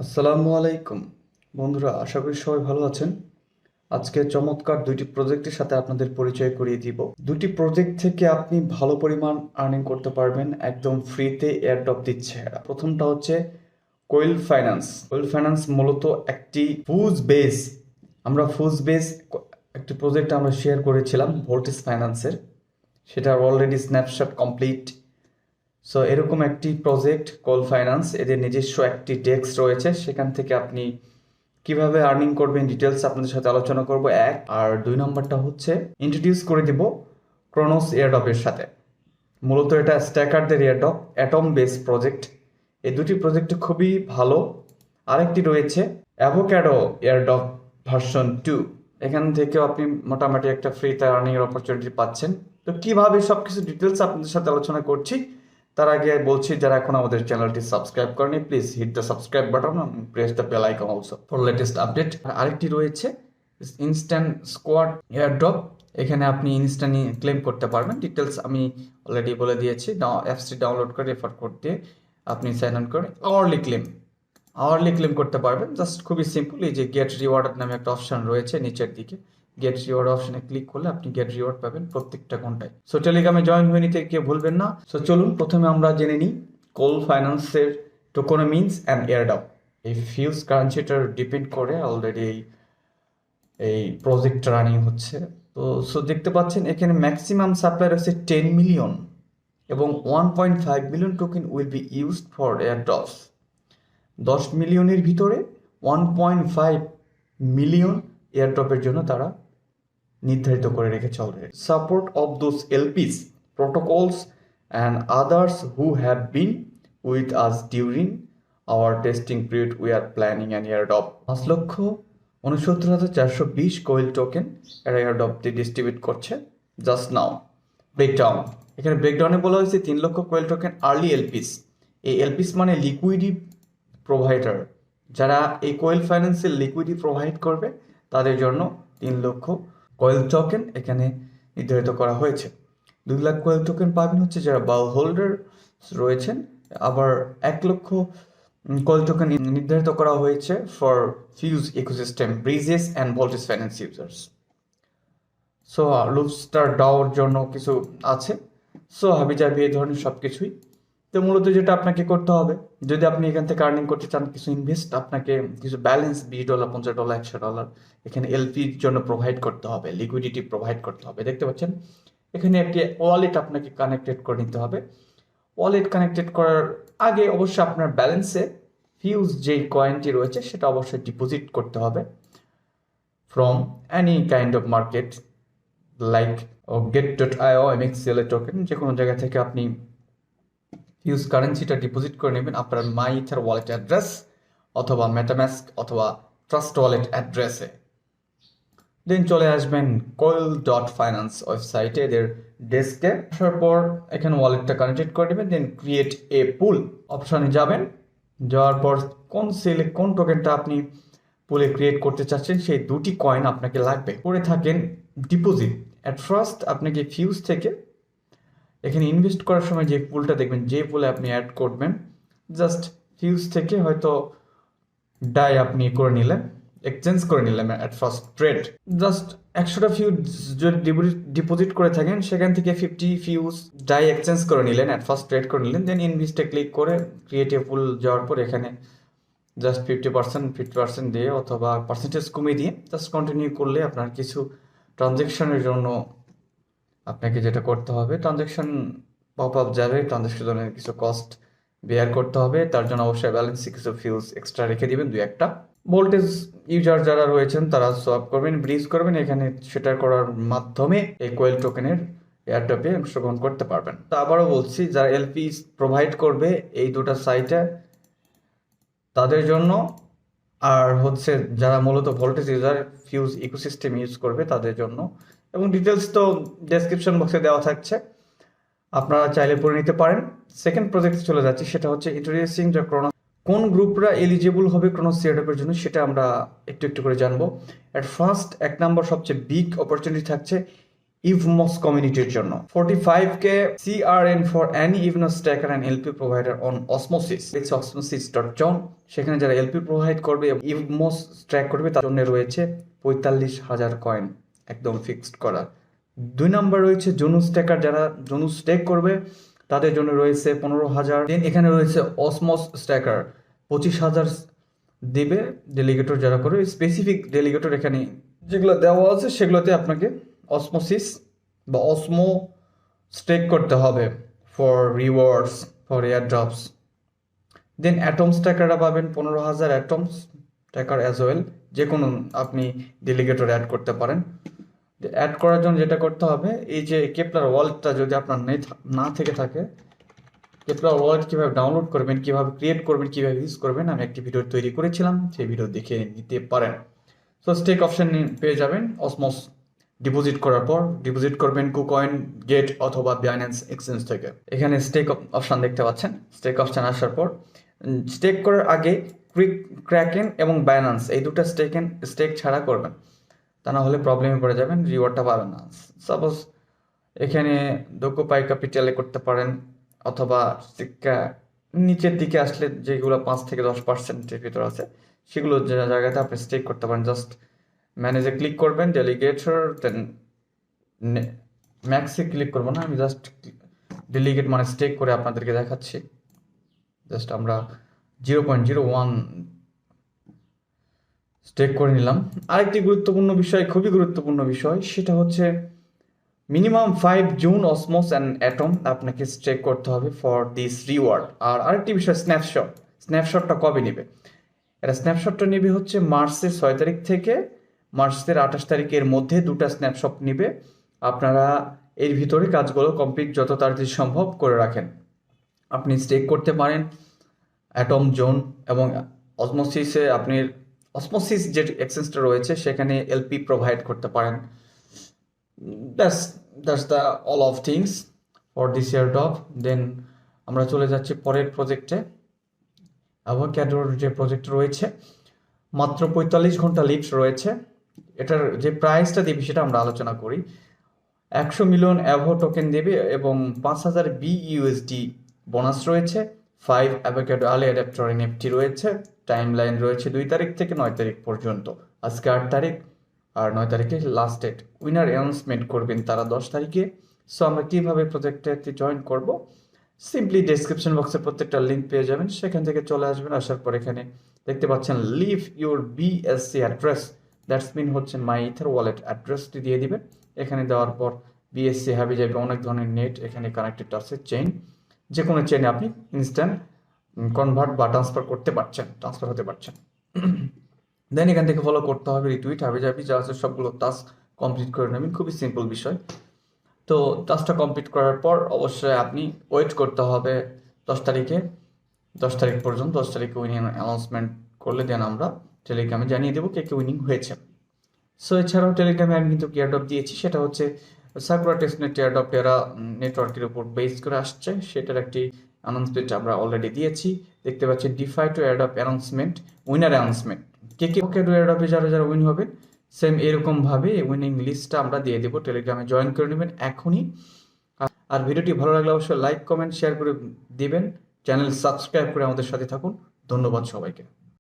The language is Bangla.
আসসালামু আলাইকুম বন্ধুরা, আশা করি সবাই ভালো আছেন। আজকে চমৎকার দুইটি প্রজেক্টের সাথে আপনাদের পরিচয় করিয়ে দিব। দুটি প্রজেক্ট থেকে আপনি ভালো পরিমাণ আর্নিং করতে পারবেন, একদম ফ্রিতে এয়ারড্রপ দিচ্ছে এরা। প্রথমটা হচ্ছে কোয়েল ফাইন্যান্স। কোয়েল ফাইন্যান্স মূলত একটি ফুজ বেস একটি প্রজেক্ট আমরা শেয়ার করেছিলাম ভোল্টেজ ফাইন্যান্সের, সেটা অলরেডি স্ন্যাপশট কমপ্লিট। সো এরকম একটি প্রজেক্ট কোয়েল ফাইন্যান্স, এদের নিজস্ব একটি ডেস্ক রয়েছে, সেখান থেকে আপনি কিভাবে আর্নিং করবেন ডিটেলস আপনাদের সাথে আলোচনা করব এক। আর দুই নম্বরটা হচ্ছে ইন্ট্রোডিউস করে দিব ক্রোনোস এয়ারড্রপের সাথে। মূলত এটা স্ট্যাকারদের এয়ারড্রপ, অ্যাটম বেস প্রজেক্ট। এই দুটি প্রজেক্ট খুবই ভালো। আরেকটি রয়েছে অ্যাভোক্যাডো এয়ারড্রপ ভার্সন 2। এখান থেকেও আপনি মোটামুটি একটা ফ্রিতে আর্নিংয়ের অপরচুনিটি পাচ্ছেন। তো কিভাবে সবকিছু ডিটেলস আপনাদের সাথে আলোচনা করছি, তার আগে বলছি যারা এখন আমাদের চ্যানেলটি সাবস্ক্রাইব করেনি, please hit the subscribe button এবং press the bell icon also for latest update. আর আরেকটি রয়েছে ইনস্ট্যান্ট স্কোয়াড এয়ারড্রপ। এখানে আপনি ইনস্ট্যান্টলি ক্লেম করতে পারবেন। ডিটেলস আমি অলরেডি বলে দিয়েছি। অ্যাপসটি ডাউনলোড করে রেফার করতে আপনি সাইন আপ করে আওয়ারলি ক্লেম করতে পারবেন। জাস্ট খুবই সিম্পল। এই যে গেট রিওয়ার্ড নামে একটা অপশন রয়েছে নিচের দিকে, গেট রিওয়ার্ড অপশনে ক্লিক করলে আপনি গেট রিওয়ার্ড পাবেন প্রত্যেকটা ঘন্টায়। সো টেলিগ্রামে জয়েন হয়ে নিতে কেউ ভুলবেন না। সো চলুন প্রথমে আমরা জেনে নিই কোয়েল ফাইন্যান্সের টোকোনমিন্স অ্যান্ড এয়ারড্রপ। এই ফিউজ কারেন্সিটার ডিপেন্ড করে অলরেডি এই প্রজেক্ট রানিং হচ্ছে। তো সো দেখতে পাচ্ছেন এখানে ম্যাক্সিমাম সাপ্লাই রয়েছে 10 মিলিয়ন এবং 1.5 million token will be used for airdrops. 10 মিলিয়নের ভিতরে 1.5 মিলিয়ন এয়ারড্রপের জন্য তারা নির্ধারিত করে রেখেছে already. Support of those Elpis protocols and others who have been with us during our testing period we are planning an airdrop. 5,69,420 কোয়েল টোকেন এরা এয়ারড্রপটি ডিস্ট্রিবিউট করছে জাস্ট নাও। ব্রেকডাউন, এখানে ব্রেকডাউনে বলা হয়েছে 3 লক্ষ কোয়েল টোকেন আর্লি এলপিস। এই এলপিস মানে লিকুইডি প্রোভাইডার, যারা এই কোয়েল ফাইন্যান্সের লিকুইডি প্রোভাইড করবে তাদের জন্য 3 লক্ষ কোয়েল টোকেন এখানে নির্ধারিত করা হয়েছে। 2 লাখ কোয়েল টোকেন পাবেন হচ্ছে যারা বাল হোল্ডার রয়েছেন। আবার 1 লক্ষ কোয়েল টোকেন নির্ধারিত করা হয়েছে for fuse ecosystem bridges and voltage finance users. So লুপস্টার ডাওর জন্য কিছু আছে। সো হাবিজাবি এই ধরনের সব কিছুই। তো মূলত যেটা আপনাকে করতে হবে, যদি আপনি এখান থেকে আর্নিং করতে চান, কিছু ইনভেস্ট, আপনাকে কিছু ব্যালেন্স $20, $50, $100 এখানে এলপির জন্য প্রোভাইড করতে হবে, লিকুইডিটি প্রোভাইড করতে হবে। দেখতে পাচ্ছেন এখানে একটি ওয়ালেট আপনাকে কানেক্টেড করে নিতে হবে। ওয়ালেট কানেক্টেড করার আগে অবশ্যই আপনার ব্যালেন্সে ফিউজ যেই কয়েনটি রয়েছে সেটা অবশ্যই ডিপোজিট করতে হবে from any kind of market like get.io MXCL token. যে কোনো জায়গা থেকে আপনি ফিউজ কারেন্সিটা ডিপোজিট করে নেবেন আপনার মাই ইথার ওয়ালেট অ্যাড্রেস অথবা মেটামাস্ক অথবা ট্রাস্ট ওয়ালেট অ্যাড্রেসে। দেন চলে আসবেন koil.finance ওয়েবসাইটে, এদের ডেস্কে আসার পর এখানে ওয়ালেটটা কানেক্টেড করে নেবেন। দেন ক্রিয়েট এ পুল অপশনে যাবেন। যাওয়ার পর কোন টোকেনটা আপনি পুলে ক্রিয়েট করতে চাচ্ছেন সেই দুটি কয়েন আপনাকে লাগবে। করে থাকেন ডিপোজিট। অ্যাট ফার্স্ট আপনাকে ফিউজ থেকে এখানে ইনভেস্ট করার সময় যে পুলটা দেখবেন, যে পুলে আপনি অ্যাড করবেন, জাস্ট ফিউজ থেকে হয়তো ডাই আপনি করে নিলেন, এক্সচেঞ্জ করে নিলেন অ্যাট ফার্স্ট ট্রেড। জাস্ট 100টা ফিউজ যদি ডিপোজিট করে থাকেন সেখান থেকে 50 ফিউজ ডাই এক্সচেঞ্জ করে নিলেন, অ্যাট ফার্স্ট ট্রেড করে নিলেন। দেন ইনভেস্টে ক্লিক করে ক্রিয়েট এ পুল যাওয়ার পর এখানে জাস্ট 50% দিয়ে অথবা পার্সেন্টেজ কমিয়ে দিয়ে জাস্ট কন্টিনিউ করলে আপনার কিছু ট্রানজ্যাকশনের জন্য আপনাকে যেটা করতে হবে, ট্রানজ্যাকশন পপ আপ যাবে, ট্রানজ্যাকশনের কিছু কস্ট বেয়ার করতে হবে। তার জন্য অবশ্যই ব্যালেন্সে কিছু ফিউজ এক্সট্রা রেখে দিবেন 2-1টা। ভোল্টেজ ইউজার যারা রয়েছেন তারা সোয়াপ করবেন, ব্রিজ করবেন, এখানে সেটা করার মাধ্যমে এই কোয়েল টোকেনের এয়ারড্রপে অংশগ্রহণ করতে পারবেন। তো আবারও বলছি, যারা এলপি প্রোভাইড করবে এই দুটো সাইটে তাদের জন্য, আর হচ্ছে যারা মূলত voltage user fuse ecosystem use করবে তাদের জন্য। এবং ডিটেলস তো ডেসক্রিপশন বক্সে দেওয়া থাকছে, আপনারা চাইলে পড়ে নিতে পারেন। সেকেন্ড প্রজেক্টে চলে যাচ্ছি, সেটা হচ্ছে ইন্ট্রোডিউসিং দ্য ক্রোনাস। কোন গ্রুপরা এলিজিবল হবে ক্রোনাস এয়ারড্রপের জন্য সেটা আমরা একটু একটু করে জানবো। অ্যাট ফার্স্ট 1 নম্বর সবচেয়ে বিগ অপরচুনিটি থাকছে ইভমস কমিউনিটির জন্য 45k CRN for any Evmos staker and LP provider on Osmosis. It's osmosis.jon। সেখানে যারা এলপি প্রোভাইড করবে ইভমস স্ট্র্যাক করবে তার জন্য রয়েছে 45,000 কয়েন একদম ফিক্সড করা। 2 নম্বর রয়েছে জনু স্ট্যাকার, যারা জনু স্টেক করবে তাদের জন্য রয়েছে 15,000। দেন এখানে রয়েছে অসমস স্ট্যাকার 25,000 দেবে ডেলিগেটর যারা করবে। স্পেসিফিক ডেলিগেটর এখানে যেগুলো দেওয়া আছে সেগুলোতে আপনাকে অসমোসিস বা অসমো স্টেক করতে হবে for rewards for airdrops. Then atom স্ট্যাকাররা পাবেন 15,000 অ্যাটম স্ট্যাকার অ্যাজ ওয়েল। যে কোনো আপনি ডেলিগেটর অ্যাড করতে পারেন। অ্যাড করার জন্য যেটা করতে হবে, এই যে কেপলার ওয়ালেটটা যদি আপনার না থেকে থাকে, কেপলার ওয়ালেট কীভাবে ডাউনলোড করবেন, কীভাবে ক্রিয়েট করবেন, কীভাবে ইউজ করবেন, আমি একটি ভিডিও তৈরি করেছিলাম, সেই ভিডিও দেখে নিতে পারেন। সো স্টেক অপশন পেয়ে যাবেন অসমোস ডিপোজিট করার পর। ডিপোজিট করবেন KuCoin গেট অথবা বাইন্যান্স এক্সচেঞ্জ থেকে। এখানে স্টেক অপশন দেখতে পাচ্ছেন। স্টেক অপশন আসার পর স্টেক করার আগে ক্র্যাকেন এবং বাইন্যান্স এই দুটো স্টেক ছাড়া করবেন, তা না হলে প্রবলেমে পড়ে যাবেন, রিওয়ার্ডটা পাবেন না। সাপোজ এখানে 𝗕𝗲𝗃𝗀𝗃 করতে পারেন, অথবা নিচের দিকে আসলে যেগুলো 5 থেকে 10%-এর ভিতর আছে সেগুলো যে জায়গাতে আপনি স্টেক করতে পারেন। জাস্ট ম্যানেজে ক্লিক করবেন, ডেলিগেটর, দেন ম্যাক্সে ক্লিক করবো না, আমি জাস্ট ডেলিগেট মানে স্টেক করে আপনাদেরকে দেখাচ্ছি। জাস্ট আমরা 0.01 স্টেক করে নিলাম। আরেকটি গুরুত্বপূর্ণ বিষয়, খুবই গুরুত্বপূর্ণ বিষয়, সেটা হচ্ছে মিনিমাম 5 জুন অসমোস অ্যান্ড অ্যাটম আপনাকে স্টেক করতে হবে ফর দিস রিওয়ার্ড। আর আরেকটি বিষয় স্ন্যাপশটটা কবে নেবে? এটা স্ন্যাপশটটা নেবে হচ্ছে মার্চের 6 তারিখ থেকে মার্চের 28 তারিখের মধ্যে দুটা স্ন্যাপশট নেবে। আপনারা এর ভিতরে কাজগুলো কমপ্লিট যত তাড়াতাড়ি সম্ভব করে রাখেন। আপনি স্টেক করতে পারেন অ্যাটম জোন এবং অসমোসিসে। আপনি অসমোসিস যে এক্সচেঞ্জটা রয়েছে সেখানে এলপি প্রোভাইড করতে পারেন। That's the all of things for this airdrop. Then আমরা চলে যাচ্ছি পরের প্রজেক্টে। অ্যাভোক্যাডোর যে প্রজেক্ট রয়েছে, মাত্র 45 ঘন্টা লিফট রয়েছে। এটার যে প্রাইসটা দেবে সেটা আমরা আলোচনা করি। 100 মিলিয়ন অ্যাভো টোকেন দেবে এবং 5,000 BUSD বোনাস রয়েছে। 5 অ্যাভোক্যাডো আর্লি অ্যাডাপ্টার এনএফটি রয়েছে। টাইম লাইন রয়েছে 2 তারিখ থেকে 9 তারিখ পর্যন্ত। আজকে 8 তারিখ আর 9 তারিখে লাস্ট ডেট। উইনার অ্যানাউন্সমেন্ট করবেন তারা 10 তারিখে। সো আমরা কীভাবে প্রজেক্টে জয়েন করব, সিম্পলি ডেসক্রিপশন বক্সে প্রত্যেকটা লিঙ্ক পেয়ে যাবেন, সেখান থেকে চলে আসবেন। আসার পর এখানে দেখতে পাচ্ছেন leave your BSC address, that's mean হচ্ছে মাই ইথার ওয়ালেট অ্যাড্রেসটি দিয়ে দিবেন। এখানে দেওয়ার পর BSC হাবি যাবে, অনেক ধরনের নেট এখানে কানেক্টেড আছে, চেইন, যে কোনো চেইনে আপনি ইনস্ট্যান্ট কনভার্ট বা ট্রান্সফার হতে পারছেন। দেন এখান থেকে ফলো করতে হবে রিটুইট হাবি যাবি, যা আছে সবগুলো টাস্ক কমপ্লিট করে নেবেন। খুবই সিম্পল বিষয়। তো টাস্কটা কমপ্লিট করার পর অবশ্যই আপনি ওয়েট করতে হবে 10 তারিখ পর্যন্ত। 10 তারিখে উইনিং অ্যানাউন্সমেন্ট করলে দেন আমরা টেলিগ্রামে জানিয়ে দেবো কে উইনিং হয়েছে। সো এছাড়াও টেলিগ্রামে আমি কিন্তু এয়ারড্রপ দিয়েছি, সেটা হচ্ছে সাকুরা টেস্টনেট এয়ারড্রপ, এরা নেটওয়ার্কের উপর বেস করে আসছে, সেটার একটি অ্যানাউন্সমেন্ট আমরা অলরেডি দিয়েছি। দেখতে পাচ্ছি DeFi to airdrop announcement, winner announcement, কে এয়ারড্রপে যারা উইন হবে সেম এরকমভাবে উইনিং লিস্টটা আমরা দিয়ে দেবো। টেলিগ্রামে জয়েন করে নেবেন এখনই। আর ভিডিওটি ভালো লাগলে অবশ্যই লাইক, কমেন্ট, শেয়ার করে দিবেন। চ্যানেল সাবস্ক্রাইব করে আমাদের সাথে থাকুন। ধন্যবাদ সবাইকে।